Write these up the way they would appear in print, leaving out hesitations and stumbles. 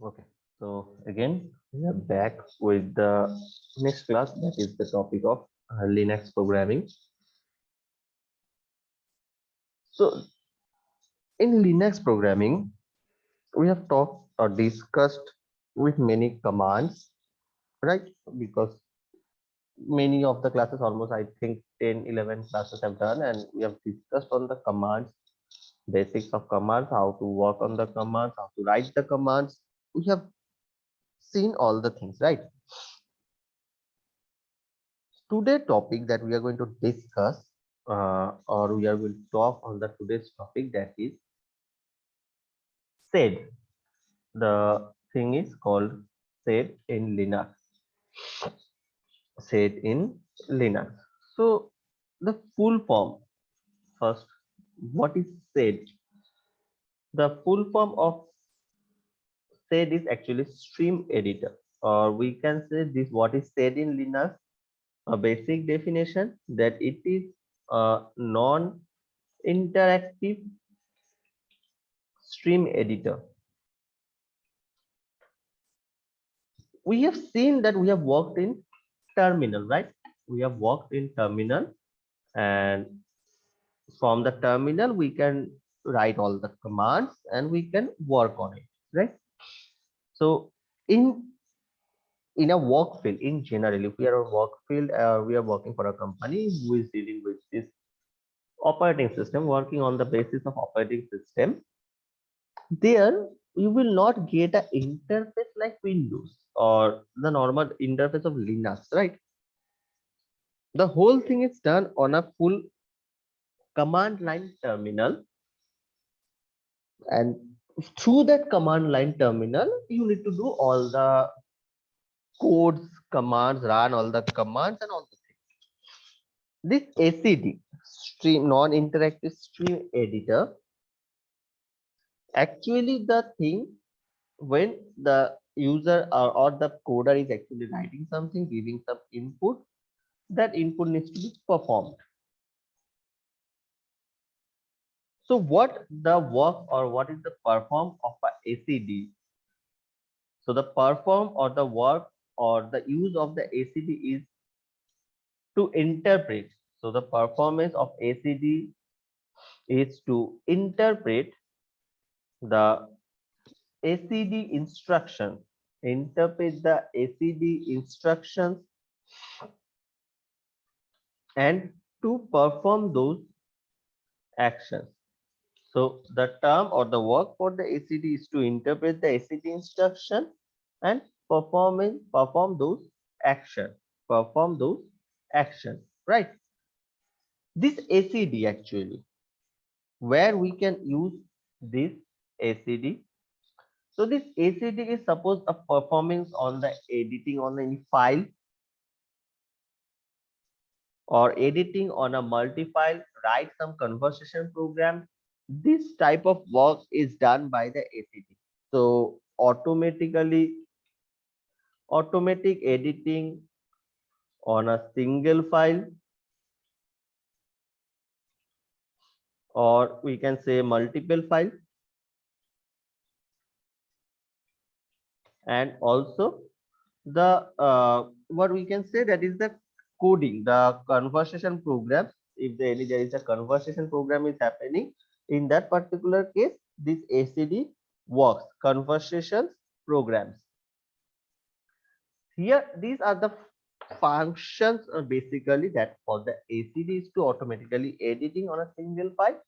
Okay, so again, we are back with the next class, that is the topic of Linux programming. So, in Linux programming, we have talked or discussed with many commands, right? Because many of the classes, almost I think 10, 11 classes have done, and we have discussed on the commands, basics of commands, how to work on the commands, how to write the commands. We have seen all the things, right? Today topic that we are going to discuss or we are going to talk on the today's topic, that is sed. The thing is called sed in Linux. So the full form first, what is sed? The full form of sed is actually stream editor, or we can say this, what is sed in Linux, a basic definition that it is a non interactive stream editor. We have seen that we have worked in terminal, right? We have worked in terminal, and from the terminal we can write all the commands and we can work on it, right? So in a work field in general, if we are a work field, we are working for a company who is dealing with this operating system, working on the basis of operating system, there you will not get an interface like Windows or the normal interface of Linux, right? The whole thing is done on a full command line terminal, and through that command line terminal you need to do all the codes, commands, run all the commands and all the things. This ACD, stream non-interactive stream editor, actually the thing when the user or the coder is actually writing something, giving some input, that input needs to be performed. So what the work or what is the perform of a ACD? So the perform or the work or the use of the ACD is to interpret. So the performance of ACD is to interpret the ACD instruction, interpret the ACD instructions, and to perform those actions. So the term or the work for the ACD is to interpret the ACD instruction and perform those actions. Perform those actions, right? This ACD actually, where we can use this ACD. So this ACD is suppose a performance on the editing on any file or editing on a multi-file, write some conversation program. This type of work is done by the ACD. So automatic editing on a single file, or we can say multiple file, and also the what we can say, that is the coding, the conversation program. If there is a conversation program is happening, in that particular case this ACD works, conversations programs. Here these are the functions, basically, that for the ACD is to automatically editing on a single file,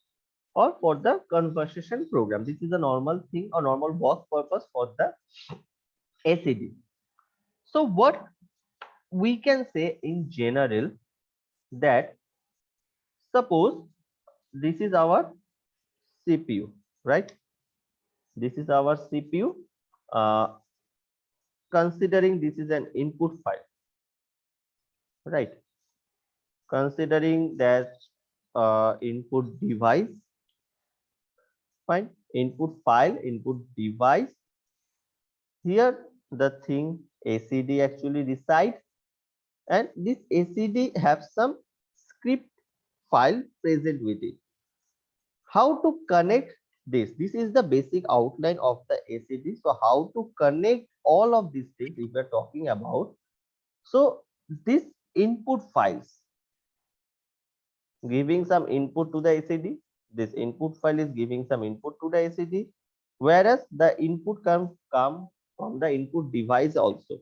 or for the conversation program. This is a normal thing or normal work purpose for the ACD. So what we can say in general, that suppose this is our CPU, right? This is our CPU. Uh, Considering this is an input file, right? Considering that input device, fine, input file, input device. Here the thing ACD actually resides, and this ACD have some script file present with it. How to connect This is the basic outline of the ACD. So how to connect all of these things if we're talking about. So this input files giving some input to the ACD. This input file is giving some input to the ACD, whereas the input come from the input device also.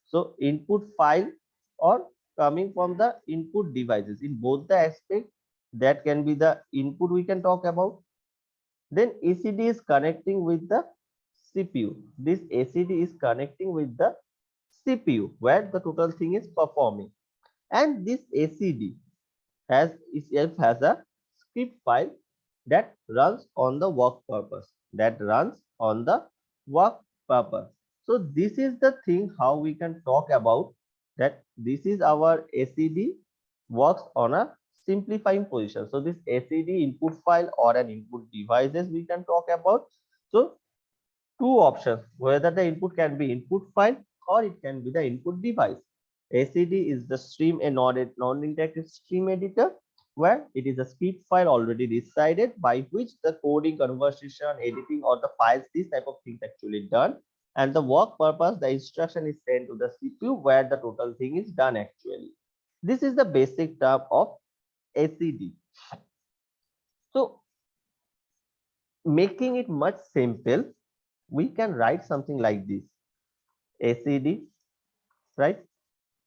So input file or coming from the input devices in both the aspect, that can be the input we can talk about. Then ACD is connecting with the CPU. This ACD is connecting with the CPU where the total thing is performing, and this ACD has itself has a script file that runs on the work purpose, So this is the thing how we can talk about that. This is our ACD works on a simplifying position. So this ACD input file or an input devices we can talk about. So two options, whether the input can be input file or it can be the input device. ACD is the stream, a non-interactive stream editor, where it is a script file already decided by which the coding, conversation, editing, or the files, this type of things actually done. And the work purpose, the instruction is sent to the CPU where the total thing is done actually. This is the basic term of ACD. So making it much simple, we can write something like this. ACD, right?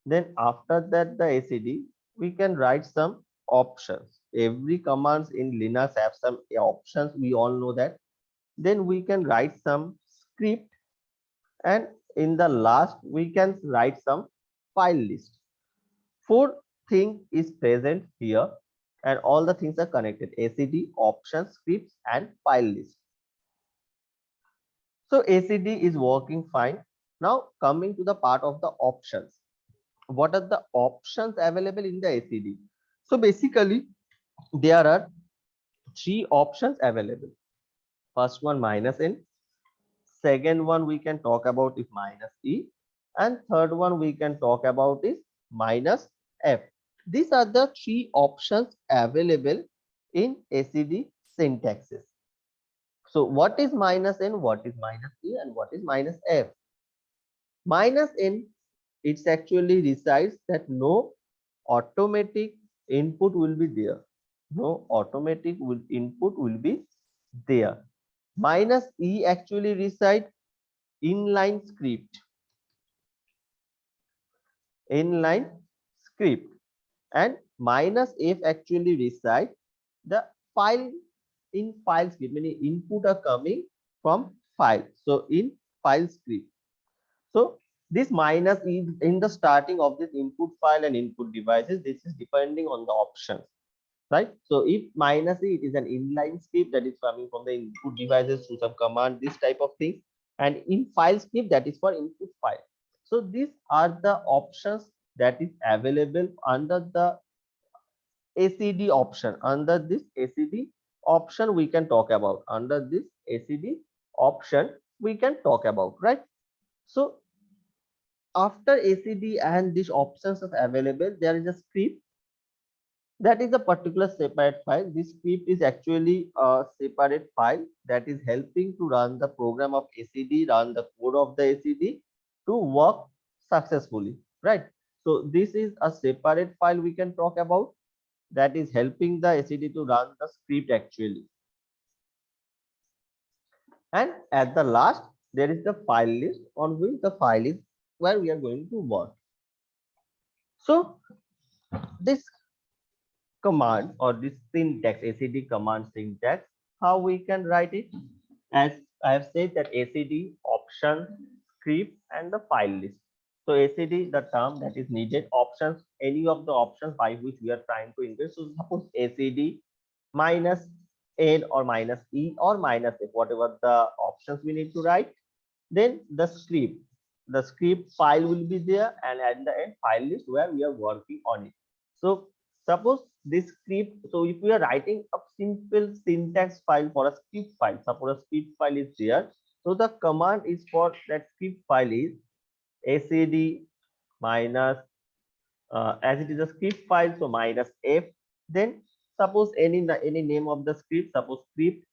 Then after that, the ACD, we can write some options. Every commands in Linux have some options. We all know that. Then we can write some script, and in the last, we can write some file list. Four thing is present here, and all the things are connected: ACD, options, scripts, and file list. So ACD is working fine. Now coming to the part of the options. What are the options available in the ACD? So basically, there are three options available. First one, -n. Second one we can talk about is -e, and third one we can talk about is -f. These are the three options available in ACD syntaxes. So what is -n, what is -e, and what is -f? -n, it's actually resides that no automatic input will be there. No automatic input will be there. -e actually reside inline script. Inline script. And -f actually reside the file in file script, meaning input are coming from file. So in file script. So this minus is in the starting of this input file and input devices. This is depending on the options, right? So if -e, it is an inline script that is coming from the input devices through some command, this type of thing. And in file script, that is for input file. So these are the options that is available under the ACD option. Under this ACD option, we can talk about. Under this ACD option, we can talk about, right? So after ACD and these options are available, there is a script that is a particular separate file. This script is actually a separate file that is helping to run the program of ACD, run the code of the ACD to work successfully, right? So this is a separate file we can talk about that is helping the ACD to run the script actually. And at the last, there is the file list on which the file is where we are going to work. So this command or this syntax, ACD command syntax, how we can write it? As I have said that ACD option, script, and the file list. So ACD, the term that is needed, options, any of the options by which we are trying to increase. So suppose ACD minus N or minus E or minus F, whatever the options we need to write. Then the script file will be there, and at the end file list where we are working on it. So suppose this script, so if we are writing a simple syntax file for a script file, suppose a script file is there. So the command is for that script file is ACD minus as it is a script file, so minus F. Then suppose any name of the script, suppose script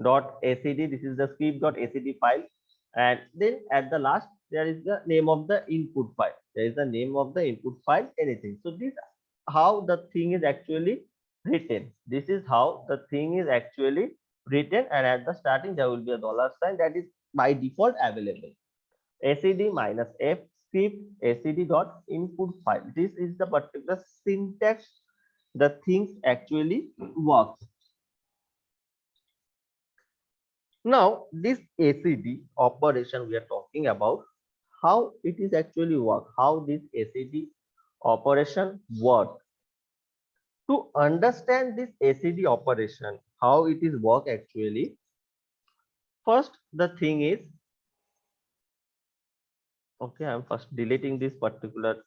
dot acd. This is the script dot acd file, and then at the last there is the name of the input file. There is the name of the input file, anything. So this how the thing is actually written. This is how the thing is actually written, and at the starting there will be a dollar sign that is by default available. acd minus f script acd dot input file. This is the particular syntax the things actually work. Now, this ACD operation we are talking about, how it is actually work, how this ACD operation work. To understand this ACD operation, how it is work actually, first the thing is, okay, I'm first deleting this particular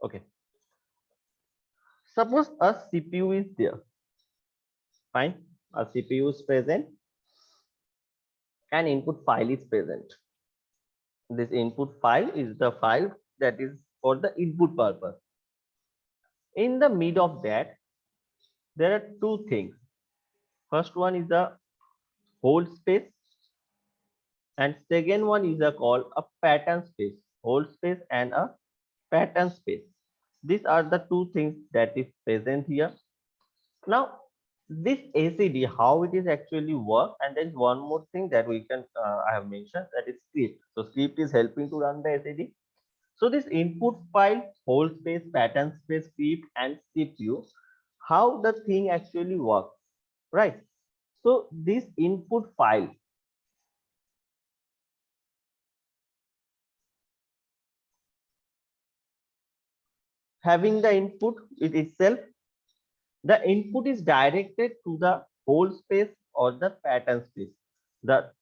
okay. Suppose a CPU is there, fine, a CPU is present, an input file is present. This input file is the file that is for the input purpose. In the mid of that, there are two things. First one is the hold space, and second one is called a pattern space. Hold space and a pattern space. These are the two things that is present here. Now, this ACD, how it is actually work, and there is one more thing that we can I have mentioned, that is script. So script is helping to run the ACD. So this input file, hold space, pattern space, script, and CPU, how the thing actually works, right? So this input file, having the input it itself, the input is directed to the hold space or the pattern space.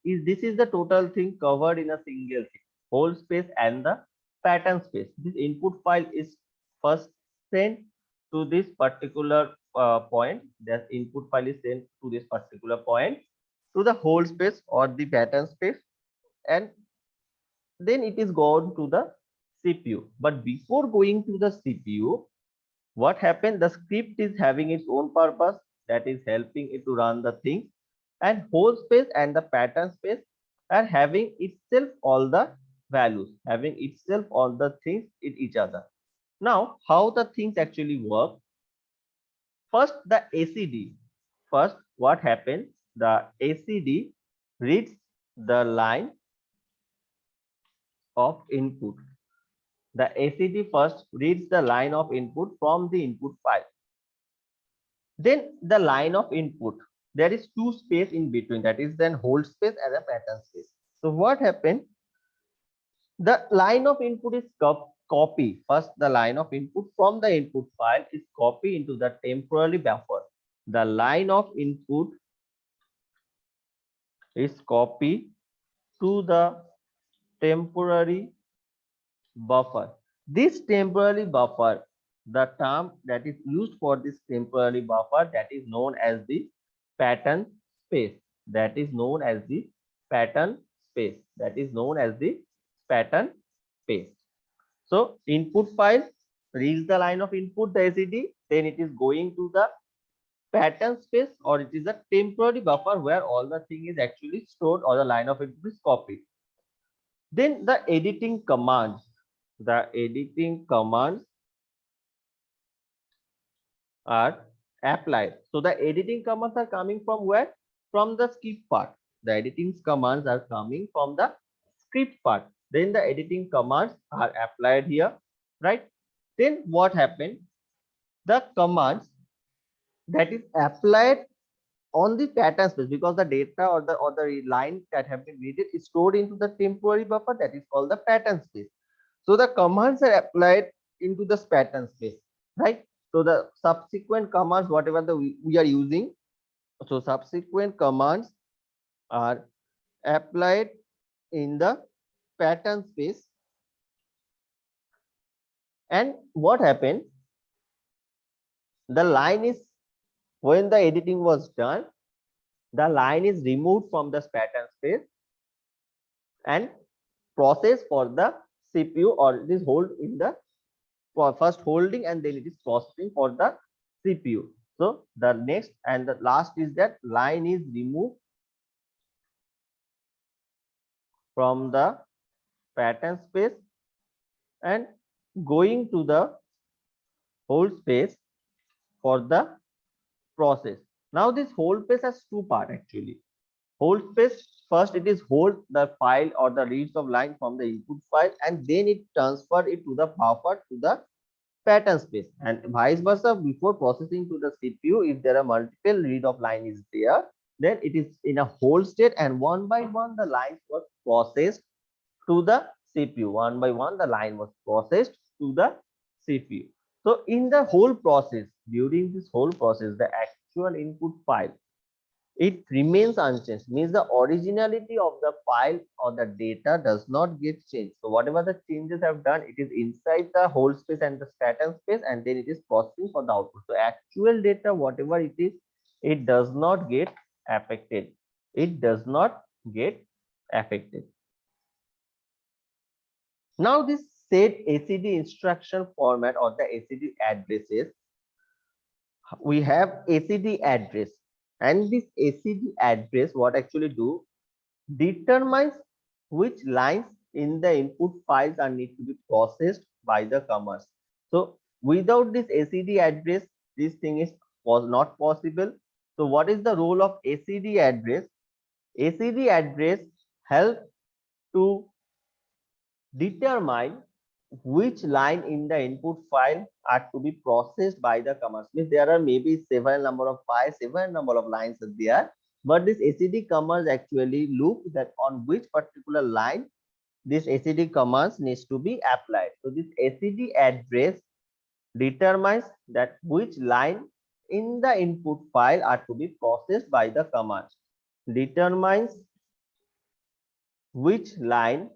This is the total thing covered in a single thing, hold space and the pattern space. This input file is first sent to this particular point. The input file is sent to this particular point, to the hold space or the pattern space, and then it is gone to the CPU. But before going to the CPU, what happened? The script is having its own purpose, that is helping it to run the thing, and hold space and the pattern space are having itself all the values, having itself all the things in each other. Now, how the things actually work? First, the ACD. First, what happens? The ACD reads the line of input. The ACD first reads the line of input from the input file. Then the line of input, there is two space in between, that is then hold space and a pattern space. So what happened? The line of input is copy. First, the line of input from the input file is copy into the temporary buffer. The line of input is copy to the temporary buffer. This temporary buffer, the term that is used for this temporary buffer, that is known as the pattern space. That is known as the pattern space. That is known as the pattern space. So input file reads the line of input, the ACD, then it is going to the pattern space, or it is a temporary buffer where all the thing is actually stored, or the line of input is copied. Then the editing commands, are applied. So the editing commands are coming from where? From the script part. The editing commands are coming from the script part. Then the editing commands are applied here, right? Then what happened? The commands that is applied on the pattern space, because the data or the line that have been read is stored into the temporary buffer, that is called the pattern space. So the commands are applied into this pattern space, right? So the subsequent commands, whatever we are using, so subsequent commands are applied in the pattern space. And what happened? the line is, when the editing was done, the line is removed from the pattern space and processed for the CPU, or it is hold in the first holding and then it is processing for the CPU. So the next and the last is that line is removed from the pattern space and going to the hold space for the process. Now this hold space has two parts actually. Hold space, first it is hold the file or the reads of line from the input file and then it transfer it to the buffer to the pattern space, and vice versa. Before processing to the CPU, if there are multiple read of line is there, then it is in a hold state and one by one the lines was processed to the CPU. One by one the line was processed to the CPU. So in the whole process, during this whole process, the actual input file, it remains unchanged, means the originality of the file or the data does not get changed. So whatever the changes have done, it is inside the whole space and the pattern space and then it is processing for the output. So actual data, whatever it is, it does not get affected. It does not get affected. Now this set ACD instruction format or the ACD addresses, we have ACD address, and this ACD address what actually do, determines which lines in the input files are need to be processed by the commerce. So without this ACD address, this thing is was not possible. So what is the role of ACD address? ACD address help to determine which line in the input file are to be processed by the commerce. Means there are maybe several number of files, several number of lines are there, but this ACD commerce actually look that on which particular line this ACD commerce needs to be applied. So this ACD address determines that which line in the input file are to be processed by the command. Determines which line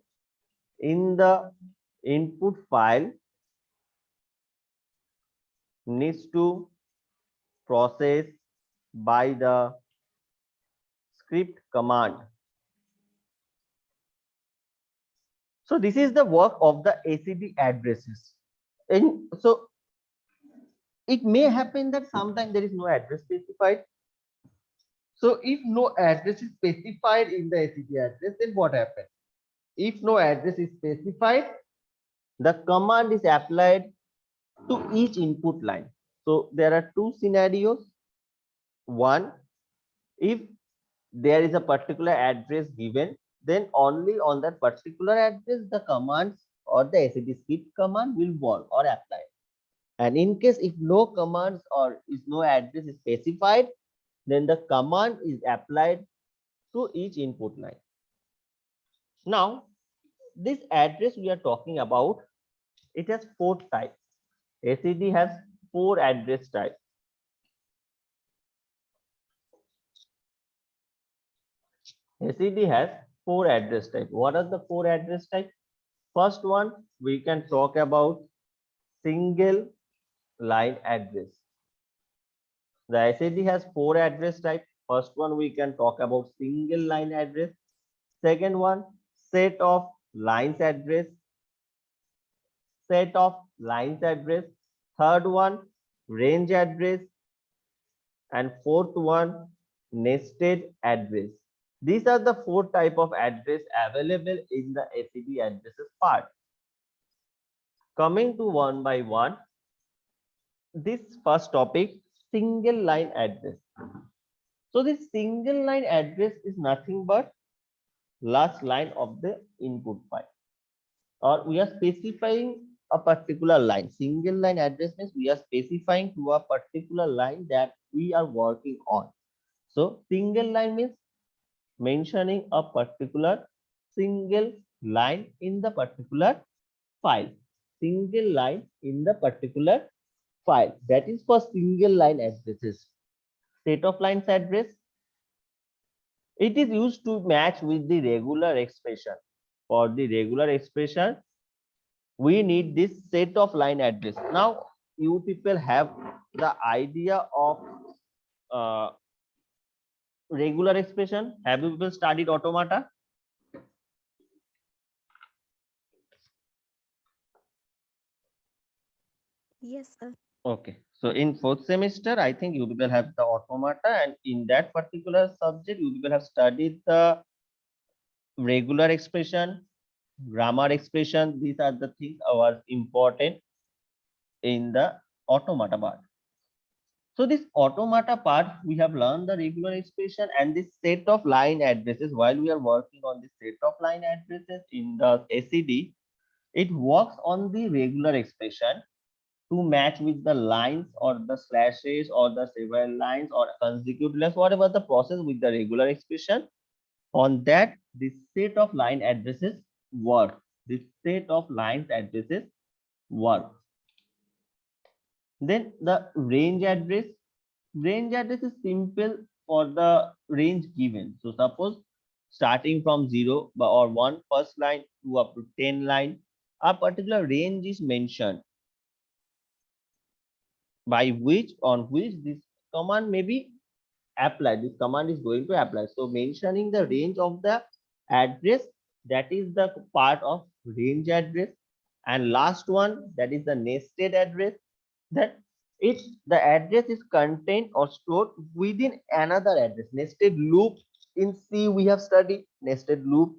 in the input file needs to process by the script command. So this is the work of the ACD addresses. And so it may happen that sometimes there is no address specified. So if no address is specified in the ACD address, then what happens? If no address is specified, the command is applied to each input line. So there are two scenarios. One, if there is a particular address given, then only on that particular address the commands or the ACD script command will work or apply. And in case if no commands or is no address is specified, then the command is applied to each input line. Now, this address we are talking about, it has four types. ACD has four address types. ACD has four address types. What are the four address types? First one, we can talk about single line address. The ACD has four address types. First one, we can talk about single line address. Second one, set of lines address. Set of lines address. Third one, range address. And fourth one, nested address. These are the four type of address available in the ACD addresses part. Coming to one by one, this first topic, single line address. So this single line address is nothing but last line of the input file, or we are specifying a particular line. Single line address means we are specifying to a particular line that we are working on. So single line means mentioning a particular single line in the particular file. Single line in the particular file. That is for single line addresses. Set of lines address, it is used to match with the regular expression. For the regular expression, we need this set of line address. Now, you people have the idea of uh, regular expression? Have you people studied automata? Yes, sir. Okay, so in fourth semester, I think you people have the automata, and in that particular subject, you people have studied the regular expression, grammar expression. These are the things are important in the automata part. So this automata part, we have learned the regular expression and this set of line addresses. While we are working on this set of line addresses in the ACD, it works on the regular expression to match with the lines or the slashes or the several lines or consecutive lines, whatever the process with the regular expression. On that, this set of line addresses work. This set of lines addresses work. Then the range address. Range address is simple for the range given. So suppose starting from 0 or 1 first line to up to 10 line, a particular range is mentioned by which on which this command may be applied. This command is going to apply. So mentioning the range of the address, that is the part of range address. And last one, that is the nested address, that if the address is contained or stored within another address. Nested loop, in C we have studied nested loop.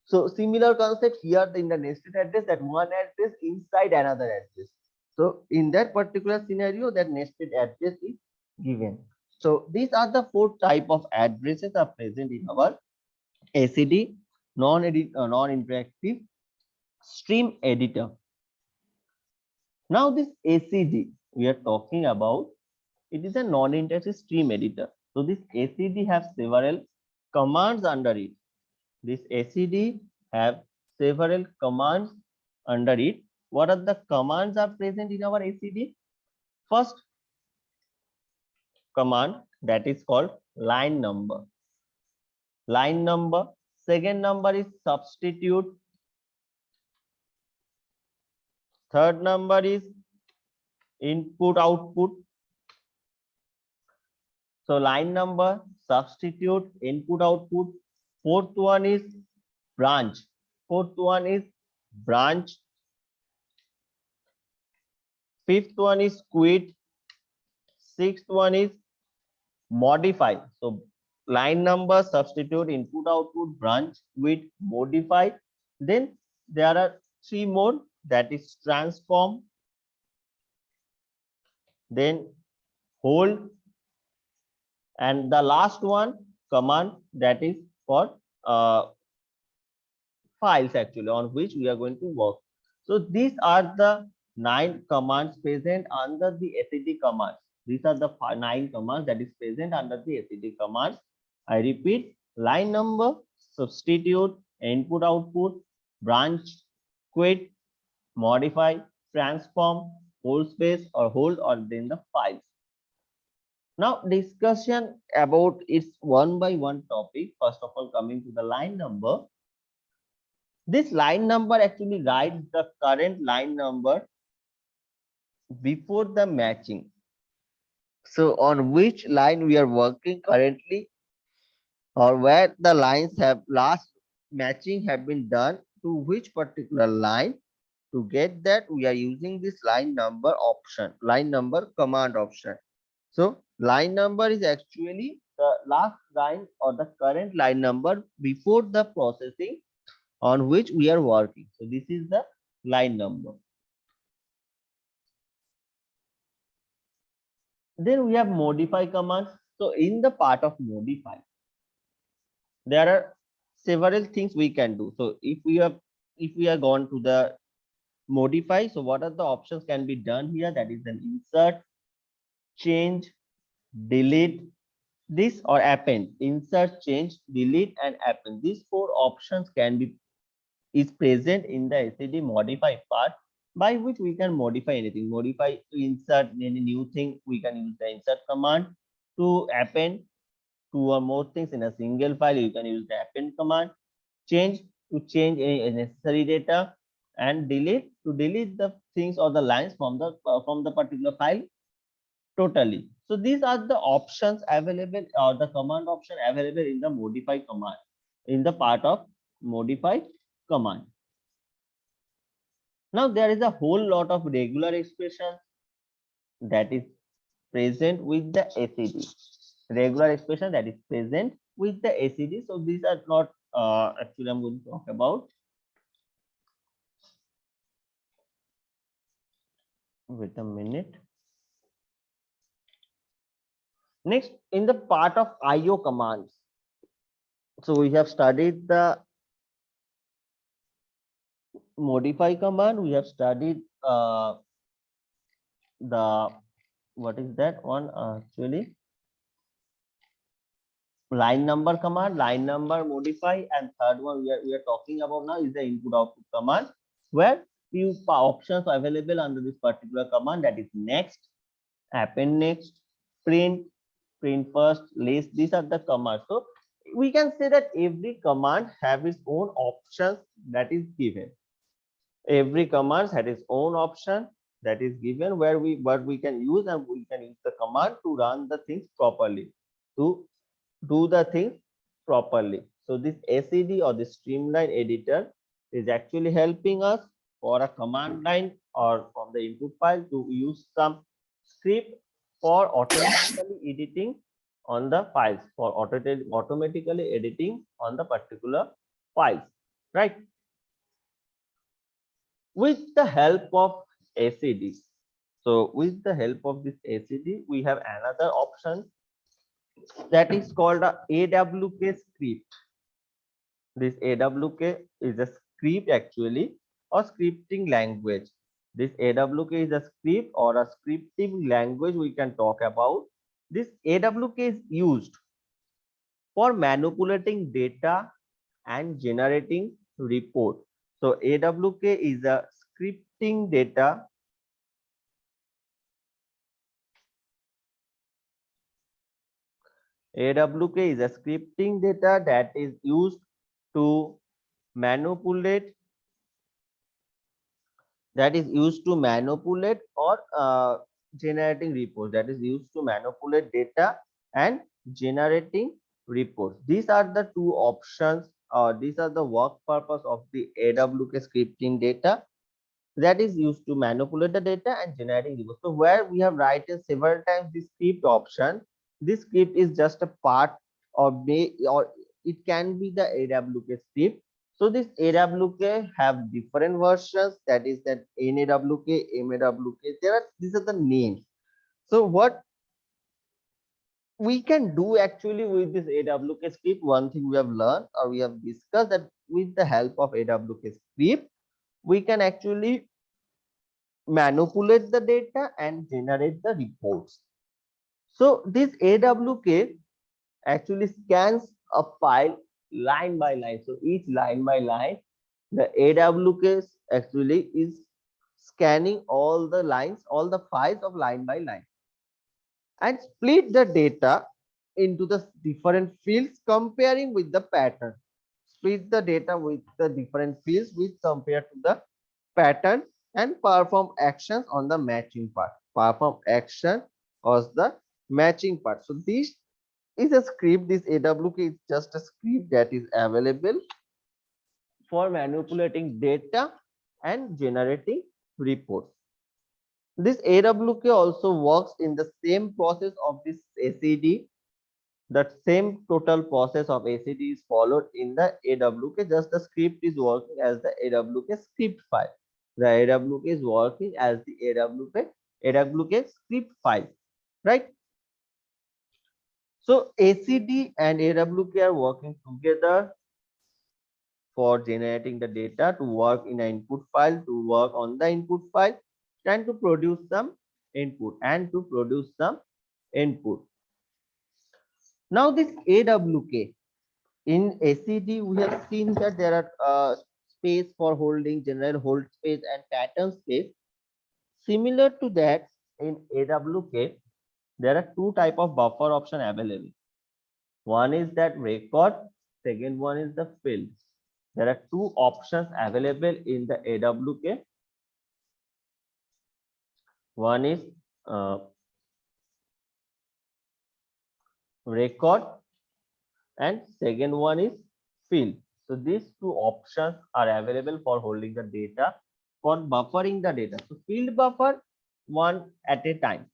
So similar concept here in the nested address, that one address inside another address. So in that particular scenario, that nested address is given. So these are the four type of addresses are present in our ACD non-interactive stream editor. Now this ACD we are talking about, it is a non-interactive stream editor. So this ACD have several commands under it. This ACD have several commands under it. What are the commands are present in our ACD? First command, that is called line number. Line number. Second number is substitute. Third number is input output. So line number, substitute, input output. Fourth one is branch. Fourth one is branch. Fifth one is quit. Sixth one is modify. So line number, substitute, input output, branch, quit, modify. Then there are three more, that is transform, then hold, and the last one command, that is for files actually on which we are going to work. So these are the 9 commands present under the ACD commands. These are the 9 commands that is present under the ACD commands. I repeat: line number, substitute, input output, branch, quit, modify, transform, hold space or hold, or then the files. Now discussion about its one by one topic. First of all, coming to the line number. This line number actually writes the current line number before the matching. So on which line we are working currently, or where the lines have last matching have been done to which particular line. To get that, we are using this line number option, line number command option. So line number is actually the last line or the current line number before the processing on which we are working. So this is the line number. Then we have modify commands. So in the part of modify, there are several things we can do. So if we are gone to the modify, so what are the options can be done here? That is an insert, change, delete, this or append. Insert, change, delete, and append. These four options can be is present in the ACD modify part, by which we can modify anything. Modify to insert any new thing, we can use the insert command. To append two or more things in a single file, you can use the append command. Change to change any necessary data, and delete to delete the things or the lines from the particular file totally. So these are the options available or the command option available in the modify command, in the part of modify command. Now there is a whole lot of regular expressions that is present with the ACD. Regular expression that is present with the ACD. So these are not actually I'm going to talk about. Wait a minute. Next, in the part of IO commands. So we have studied the modify command. We have studied the what is that one actually line number command, line number modify, and third one we are talking about now is the input output command, where few options available under this particular command, that is next, append next, print, print first, list. These are the commands. So we can say that every command have its own options that is given. Every command has its own option that is given, where what we can use, and we can use the command to run the things properly, to do the things properly. So this ACD or the streamline editor is actually helping us for a command line or from the input file to use some script for automatically editing on the files, for automatically editing on the particular files, right? With the help of ACD. So with the help of this ACD, we have another option that is called a AWK script. This AWK is a script actually, or scripting language. This AWK is a script or a scripting language we can talk about. This AWK is used for manipulating data and generating report. So AWK is a scripting data. AWK is a scripting data that is used to manipulate, or generating reports, that is used to manipulate data and generating reports. These are the two options, or these are the work purpose of the AWK scripting data that is used to manipulate the data and generating reports. So where we have written several times the script option, this script is just a part of or it can be the AWK script. So this AWK have different versions, that is that NAWK, MAWK. These are the names. So what we can do actually with this AWK script, one thing we have learned or we have discussed, that with the help of AWK script, we can actually manipulate the data and generate the reports. So this AWK actually scans a file line by line. So each line by line, the AWK actually is scanning all the lines, all the files of line by line, and split the data into the different fields comparing with the pattern. Split the data with the different fields with compared to the pattern, and perform actions on the matching part. Perform action on the matching part. So this is a script. This AWK is just a script that is available for manipulating data and generating reports. This AWK also works in the same process of this ACD. That same total process of ACD is followed in the AWK. Just the script is working as the AWK script file. The AWK is working as the AWK script file, right? So ACD and AWK are working together for generating the data, to work in an input file, to work on the input file, and to produce some input Now this AWK in ACD, we have seen that there are space for holding, general hold space, and pattern space. Similar to that, in AWK, there are two type of buffer option available. One is that record, second one is the fill. There are two options available in the AWK. One is uh, record and second one is field. So these two options are available for holding the data, for buffering the data. So field buffer one at a time.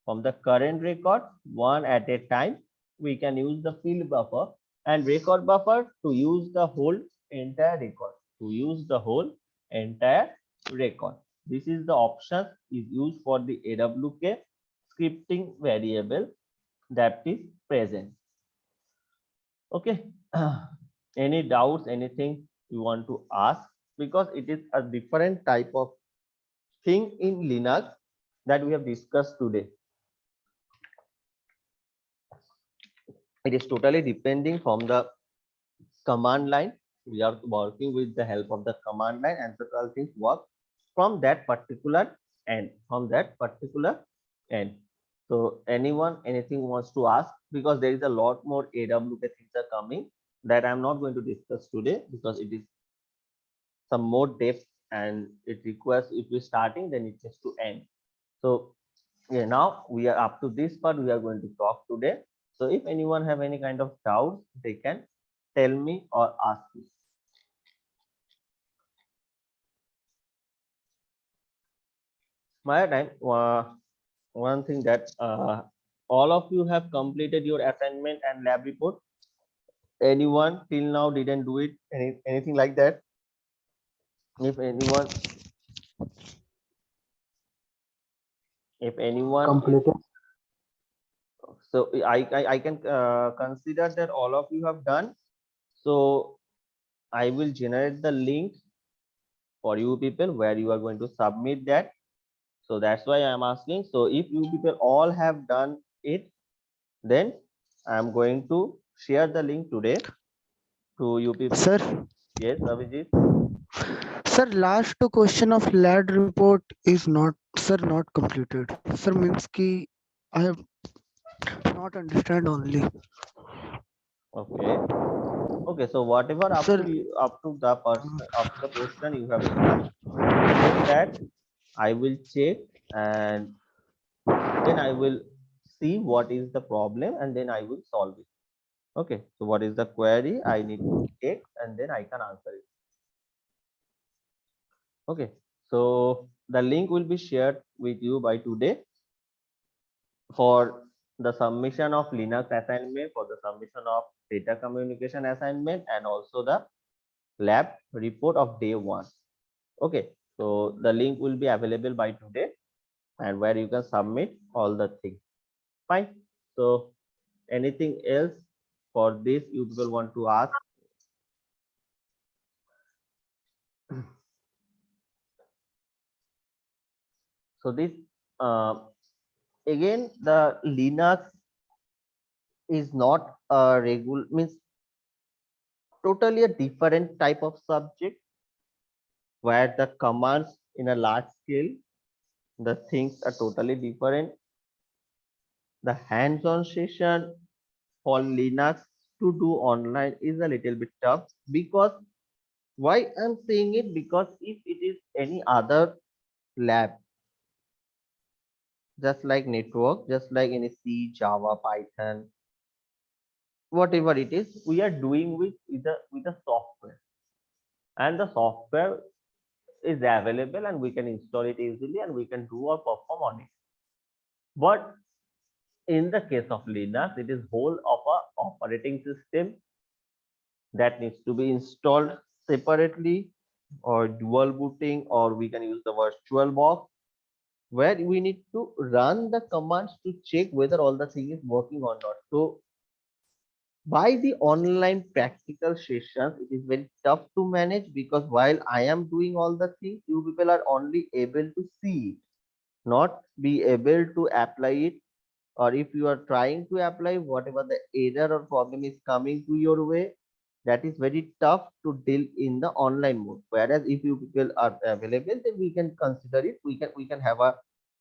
From the current record, one at a time, we can use the field buffer, and record buffer to use the whole entire record. To use the whole entire record. This is the option is used for the AWK scripting variable that is present. Okay. Any doubts, anything you want to ask? Because it is a different type of thing in Linux that we have discussed today. It is totally depending from the command line. We are working with the help of the command line, and the all things work from that particular end. From that particular end. So anyone, anything wants to ask, because there is a lot more AWK things are coming that I'm not going to discuss today because it is some more depth and it requires, if we're starting, then it has to end. So yeah, now we are up to this part we are going to talk today. So if anyone have any kind of doubts, they can tell me or ask me. My time, one thing that all of you have completed your assignment and lab report. Anyone till now didn't do it, anything like that? If anyone, if anyone is, Completed. so I can consider that all of you have done. So I will generate the link for you people where you are going to submit that. So that's why I'm asking. So if you people all have done it, then I'm going to share the link today to you people. Sir, Yes, Abhijit. sir, last question of lab report is not, sir, not completed. Sir means ki I have not understand only. Okay. Okay. So whatever up to Sir, you, up to the person, up to the question you have done, before that I will check, and then I will see what is the problem, and then I will solve it. Okay. So what is the query I need to check, and then I can answer it. Okay. So the link will be shared with you by today for the submission of Linux assignment, for the submission of data communication assignment, and also the lab report of day one. Okay. So the link will be available by today, and where you can submit all the things. Fine. So anything else for this you people want to ask? So this again, the Linux is not a regular, means totally a different type of subject where the commands in a large scale, the things are totally different. The hands-on session for Linux to do online is a little bit tough, because why I'm saying it, because if it is any other lab, just like network, just like any C, Java, Python, whatever it is, we are doing with a software, and the software is available and we can install it easily and we can do or perform on it. But in the case of Linux, it is whole of a operating system that needs to be installed separately, or dual booting, or we can use the virtual box, where we need to run the commands to check whether all the thing is working or not. So by the online practical sessions, it is very tough to manage, because while I am doing all the things, you people are only able to see it, not be able to apply it. Or if you are trying to apply, whatever the error or problem is coming to your way, that is very tough to deal in the online mode. Whereas if you people are available, then we can consider it, we can have a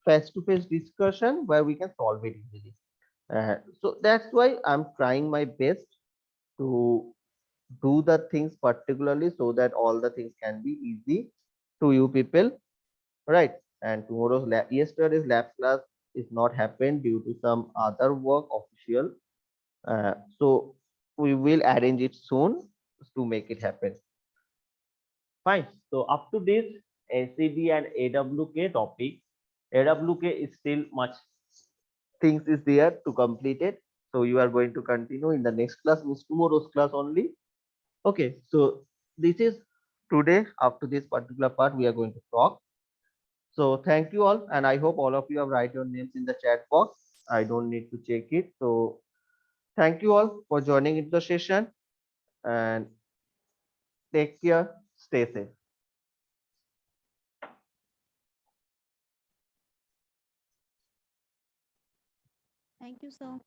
face to face discussion where we can solve it easily. So that's why I'm trying my best to do the things particularly, so that all the things can be easy to you people, right? and tomorrow's yesterday's lab class is not happened due to some other work official. So we will arrange it soon to make it happen. Fine. So up to this ACD and AWK topic, AWK is still much things is there to complete it. So you are going to continue in the next class, means tomorrow's class only. Okay. So this is today. Up to this particular part, we are going to talk. So thank you all, and I hope all of you have write your names in the chat box. I don't need to check it. So thank you all for joining in the session, and take care. Stay safe. Thank you, sir.